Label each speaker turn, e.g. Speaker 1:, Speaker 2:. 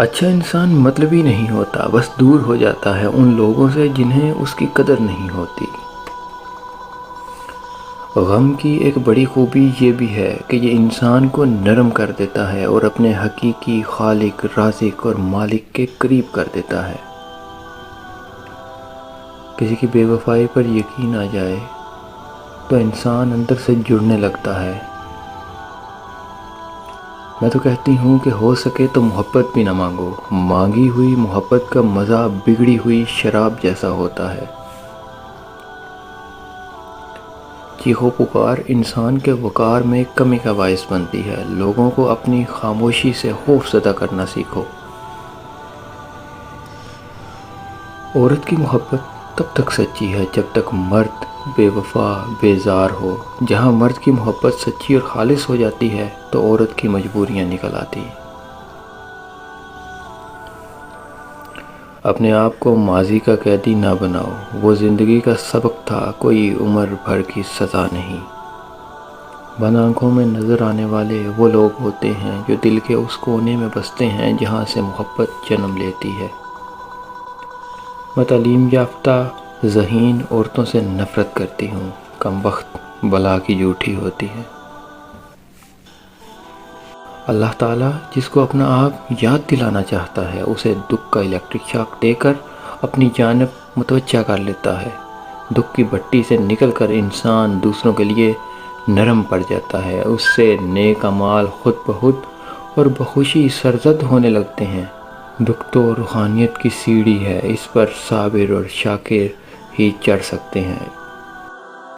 Speaker 1: اچھا انسان مطلبی نہیں ہوتا، بس دور ہو جاتا ہے ان لوگوں سے جنہیں اس کی قدر نہیں ہوتی۔ غم کی ایک بڑی خوبی یہ بھی ہے کہ یہ انسان کو نرم کر دیتا ہے اور اپنے حقیقی خالق، رازق اور مالک کے قریب کر دیتا ہے۔ کسی کی بے وفائی پر یقین آ جائے تو انسان اندر سے جڑنے لگتا ہے۔ میں تو کہتی ہوں کہ ہو سکے تو محبت بھی نہ مانگو، مانگی ہوئی محبت کا مزہ بگڑی ہوئی شراب جیسا ہوتا ہے۔ چیخو پکار انسان کے وقار میں کمی کا باعث بنتی ہے۔ لوگوں کو اپنی خاموشی سے خوف زدہ کرنا سیکھو۔ عورت کی محبت تب تک سچی ہے جب تک مرد بے وفا بیزار ہو۔ جہاں مرد کی محبت سچی اور خالص ہو جاتی ہے تو عورت کی مجبوریاں نکل آتی ہیں۔ اپنے آپ کو ماضی کا قیدی نہ بناؤ، وہ زندگی کا سبق تھا، کوئی عمر بھر کی سزا نہیں۔ بند آنکھوں میں نظر آنے والے وہ لوگ ہوتے ہیں جو دل کے اس کونے میں بستے ہیں جہاں سے محبت جنم لیتی ہے۔ میں تعلیم یافتہ ذہین عورتوں سے نفرت کرتی ہوں، کم بخت بلا کی جھوٹی ہوتی ہے۔ اللہ تعالیٰ جس کو اپنا آپ یاد دلانا چاہتا ہے اسے دکھ کا الیکٹرک شاک دے کر اپنی جانب متوجہ کر لیتا ہے۔ دکھ کی بھٹی سے نکل کر انسان دوسروں کے لیے نرم پڑ جاتا ہے، اس سے نیک اعمال خود بخود اور بخوشی سرزد ہونے لگتے ہیں۔ دکھ تو روحانیت کی سیڑھی ہے، اس پر صابر اور شاکر ہی چڑھ سکتے ہیں۔